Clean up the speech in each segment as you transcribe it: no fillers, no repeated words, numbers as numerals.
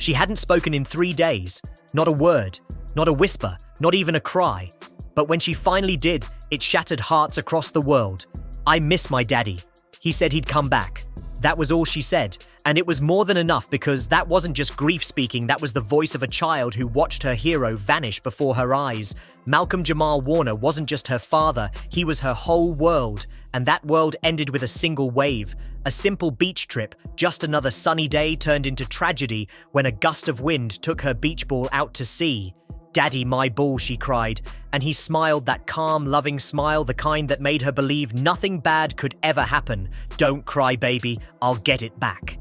She hadn't spoken in 3 days. Not a word, not a whisper, not even a cry. But when she finally did, it shattered hearts across the world. "I miss my daddy. He said he'd come back." That was all she said, and it was more than enough because that wasn't just grief speaking, that was the voice of a child who watched her hero vanish before her eyes. Malcolm Jamal Warner wasn't just her father, he was her whole world, and that world ended with a single wave. A simple beach trip, just another sunny day turned into tragedy when a gust of wind took her beach ball out to sea. "Daddy, my ball," she cried, and he smiled that calm, loving smile, the kind that made her believe nothing bad could ever happen. "Don't cry, baby, I'll get it back."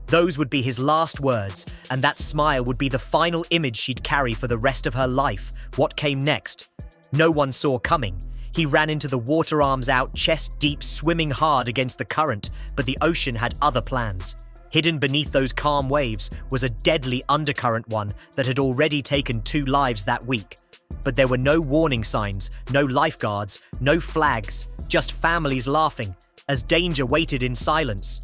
Those would be his last words, and that smile would be the final image she'd carry for the rest of her life. What came next? No one saw coming. He ran into the water, arms out, chest deep, swimming hard against the current, but the ocean had other plans. Hidden beneath those calm waves was a deadly undercurrent, one that had already taken 2 lives that week. But there were no warning signs, no lifeguards, no flags, just families laughing, as danger waited in silence.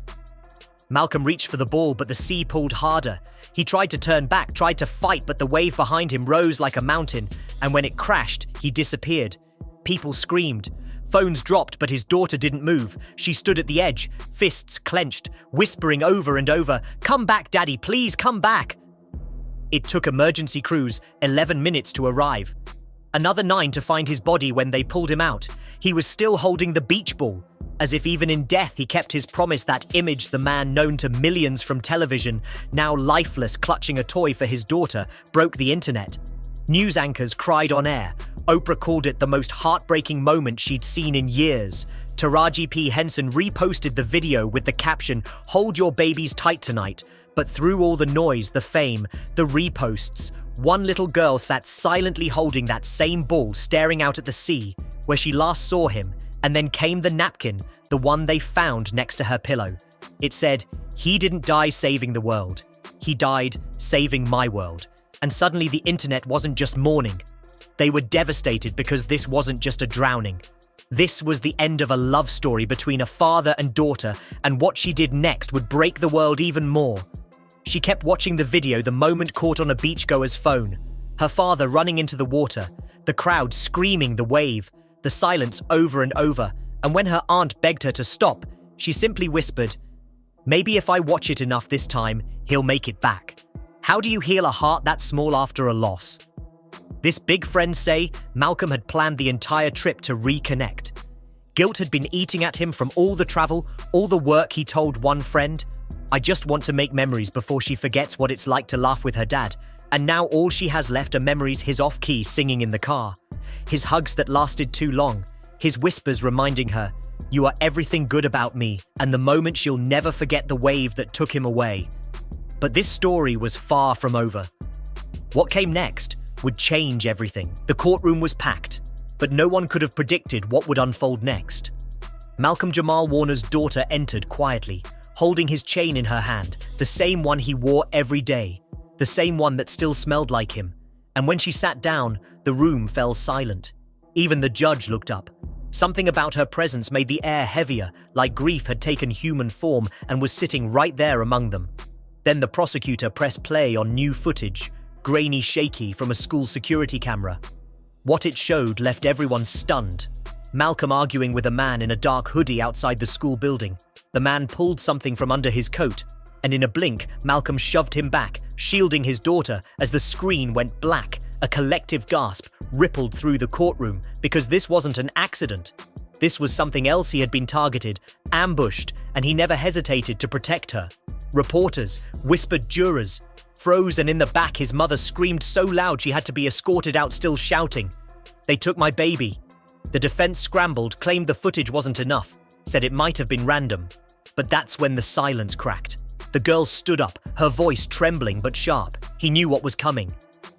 Malcolm reached for the ball, but the sea pulled harder. He tried to turn back, tried to fight, but the wave behind him rose like a mountain, and when it crashed, he disappeared. People screamed. Phones dropped, but his daughter didn't move. She stood at the edge, fists clenched, whispering over and over, "Come back, Daddy, please come back." It took emergency crews 11 minutes to arrive. Another 9 to find his body when they pulled him out. He was still holding the beach ball. As if even in death he kept his promise, that image, the man known to millions from television, now lifeless, clutching a toy for his daughter, broke the internet. News anchors cried on air. Oprah called it the most heartbreaking moment she'd seen in years. Taraji P. Henson reposted the video with the caption, "Hold your babies tight tonight." But through all the noise, the fame, the reposts, one little girl sat silently holding that same ball, staring out at the sea, where she last saw him, and then came the napkin, the one they found next to her pillow. It said, "He didn't die saving the world. He died saving my world." And suddenly the internet wasn't just mourning. They were devastated because this wasn't just a drowning. This was the end of a love story between a father and daughter, and what she did next would break the world even more. She kept watching the video, the moment caught on a beachgoer's phone. Her father running into the water, the crowd screaming, the wave, the silence over and over, and when her aunt begged her to stop, she simply whispered, "Maybe if I watch it enough this time, he'll make it back." How do you heal a heart that small after a loss? This big friends say Malcolm had planned the entire trip to reconnect. Guilt had been eating at him from all the travel, all the work. He told one friend, "I just want to make memories before she forgets what it's like to laugh with her dad." And now all she has left are memories, his off-key singing in the car, his hugs that lasted too long, his whispers reminding her, "You are everything good about me," and the moment she'll never forget, the wave that took him away. But this story was far from over. What came next would change everything. The courtroom was packed, but no one could have predicted what would unfold next. Malcolm Jamal Warner's daughter entered quietly, holding his chain in her hand, the same one he wore every day, the same one that still smelled like him. And when she sat down, the room fell silent. Even the judge looked up. Something about her presence made the air heavier, like grief had taken human form and was sitting right there among them. Then the prosecutor pressed play on new footage, grainy, shaky, from a school security camera. What it showed left everyone stunned. Malcolm arguing with a man in a dark hoodie outside the school building. The man pulled something from under his coat, and in a blink, Malcolm shoved him back, shielding his daughter as the screen went black. A collective gasp rippled through the courtroom because this wasn't an accident. This was something else. He had been targeted, ambushed, and he never hesitated to protect her. Reporters, whispered jurors, froze, and in the back his mother screamed so loud she had to be escorted out, still shouting, "They took my baby." The defense scrambled, claimed the footage wasn't enough, said it might have been random. But that's when the silence cracked. The girl stood up, her voice trembling but sharp. He knew what was coming.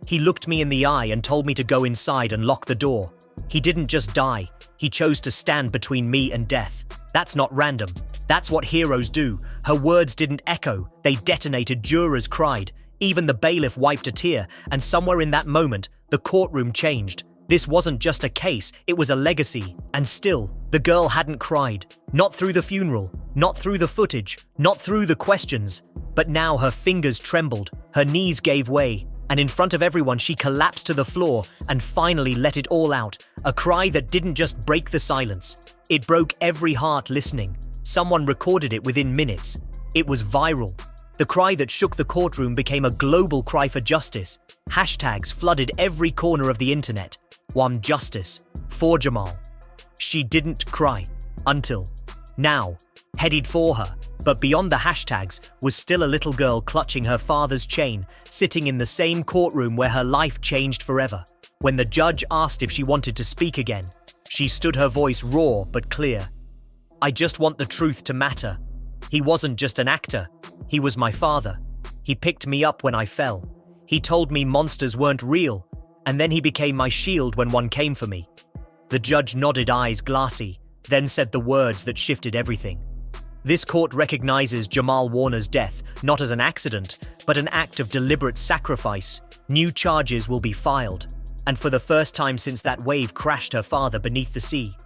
"He looked me in the eye and told me to go inside and lock the door. He didn't just die. He chose to stand between me and death. That's not random. That's what heroes do." Her words didn't echo. They detonated. Jurors cried. Even the bailiff wiped a tear, and somewhere in that moment, the courtroom changed. This wasn't just a case, it was a legacy. And still, The girl hadn't cried, not through the funeral, not through the footage, not through the questions, but now her fingers trembled, her knees gave way, and in front of everyone she collapsed to the floor and finally let it all out, a cry that didn't just break the silence. It broke every heart listening. Someone recorded it within minutes. It was viral. The cry that shook the courtroom became a global cry for justice. Hashtags flooded every corner of the internet. One justice for Jamal. She didn't cry until now, headed for her, but beyond the hashtags was still a little girl clutching her father's chain, sitting in the same courtroom where her life changed forever. When the judge asked if she wanted to speak again, she stood, her voice raw but clear. "I just want the truth to matter. He wasn't just an actor. He was my father. He picked me up when I fell. He told me monsters weren't real, and then he became my shield when one came for me." The judge nodded, eyes glassy, then said the words that shifted everything. "This court recognizes Jamal Warner's death not as an accident, but an act of deliberate sacrifice. New charges will be filed, and for the first time since that wave crashed her father beneath the sea,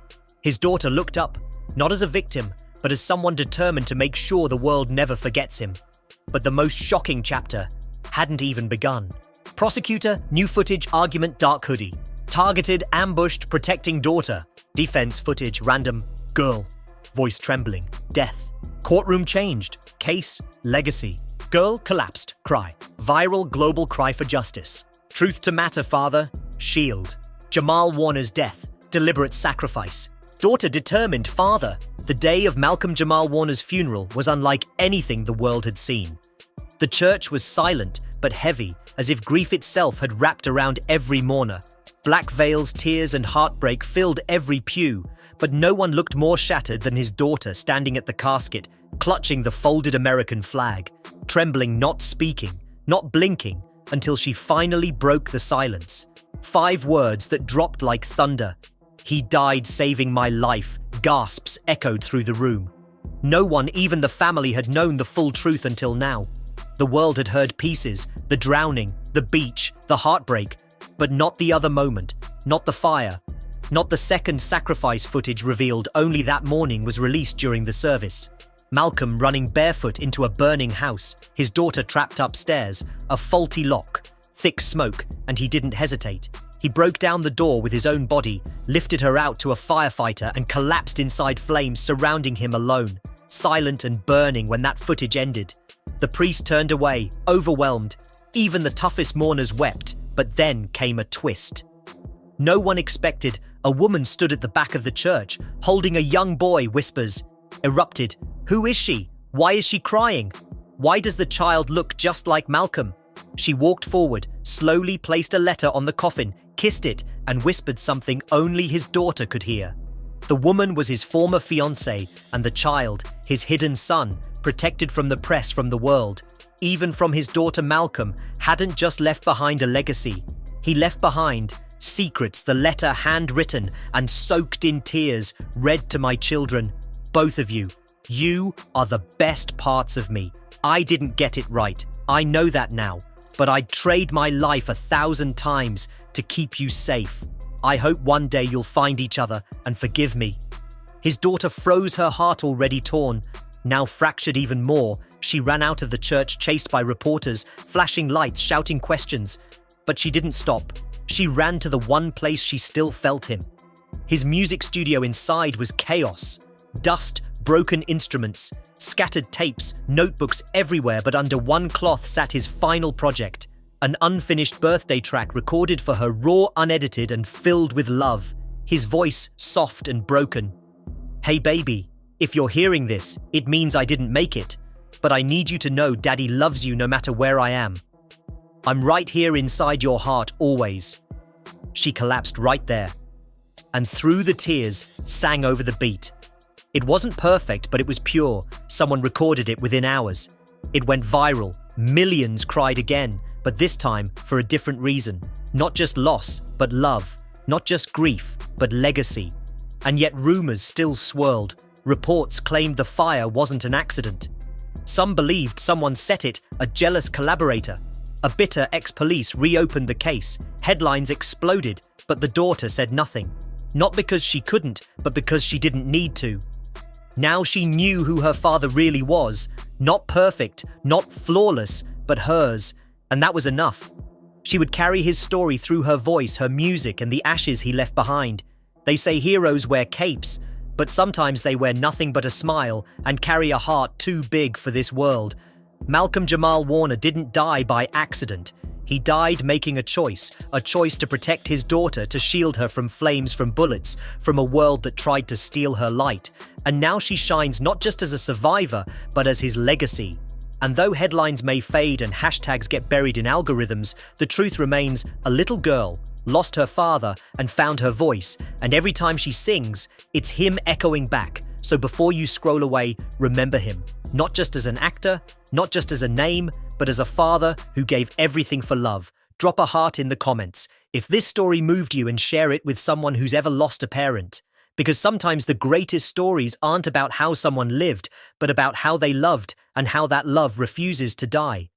his daughter looked up, not as a victim, but as someone determined to make sure the world never forgets him. But the most shocking chapter hadn't even begun. Prosecutor, new footage, argument, dark hoodie. Targeted, ambushed, protecting daughter. Defense footage, random, girl. Voice trembling, death. Courtroom changed, case, legacy. Girl collapsed, cry. Viral, global cry for justice. Truth to matter, father, shield. Jamal Warner's death, deliberate sacrifice. Daughter determined, father. The day of Malcolm Jamal Warner's funeral was unlike anything the world had seen. The church was silent but heavy, as if grief itself had wrapped around every mourner. Black veils, tears, and heartbreak filled every pew, but no one looked more shattered than his daughter standing at the casket, clutching the folded American flag, trembling, not speaking, not blinking, until she finally broke the silence. 5 words that dropped like thunder. "He died saving my life," gasps echoed through the room. No one, even the family, had known the full truth until now. The world had heard pieces, the drowning, the beach, the heartbreak, but not the other moment, not the fire, not the second sacrifice footage revealed only that morning was released during the service. Malcolm running barefoot into a burning house, his daughter trapped upstairs, a faulty lock, thick smoke, and he didn't hesitate. He broke down the door with his own body, lifted her out to a firefighter, and collapsed inside flames surrounding him alone, silent and burning when that footage ended. The priest turned away, overwhelmed. Even the toughest mourners wept, but then came a twist. No one expected. A woman stood at the back of the church, holding a young boy, whispers. Erupted. "Who is she? Why is she crying? Why does the child look just like Malcolm?" She walked forward, slowly placed a letter on the coffin, kissed it, and whispered something only his daughter could hear. The woman was his former fiancé, and the child, his hidden son, protected from the press, from the world. Even from his daughter Malcolm, hadn't just left behind a legacy. He left behind secrets, the letter handwritten and soaked in tears, read to my children. "Both of you, you are the best parts of me. I didn't get it right. I know that now. But I'd trade my life 1,000 times to keep you safe. I hope one day you'll find each other and forgive me." His daughter froze, her heart already torn. Now fractured even more, she ran out of the church, chased by reporters, flashing lights, shouting questions. But she didn't stop. She ran to the one place she still felt him. His music studio inside was chaos. Dust, broken instruments, scattered tapes, notebooks everywhere, but under one cloth sat his final project. An unfinished birthday track recorded for her, raw, unedited, and filled with love. His voice soft and broken. "Hey baby, if you're hearing this, it means I didn't make it. But I need you to know Daddy loves you no matter where I am. I'm right here inside your heart always." She collapsed right there, and through the tears, sang over the beat. It wasn't perfect, but it was pure. Someone recorded it within hours. It went viral. Millions cried again, but this time for a different reason. Not just loss, but love. Not just grief, but legacy. And yet rumors still swirled. Reports claimed the fire wasn't an accident. Some believed someone set it, a jealous collaborator. A bitter ex-police reopened the case. Headlines exploded, but the daughter said nothing. Not because she couldn't, but because she didn't need to. Now she knew who her father really was. Not perfect, not flawless, but hers. And that was enough. She would carry his story through her voice, her music, and the ashes he left behind. They say heroes wear capes, but sometimes they wear nothing but a smile and carry a heart too big for this world. Malcolm Jamal Warner didn't die by accident. He died making a choice to protect his daughter, to shield her from flames, from bullets, from a world that tried to steal her light. And now she shines not just as a survivor, but as his legacy. And though headlines may fade and hashtags get buried in algorithms, the truth remains: a little girl lost her father and found her voice, and every time she sings, it's him echoing back. So before you scroll away, remember him, not just as an actor, not just as a name, but as a father who gave everything for love. Drop a heart in the comments if this story moved you, and share it with someone who's ever lost a parent. Because sometimes the greatest stories aren't about how someone lived, but about how they loved and how that love refuses to die.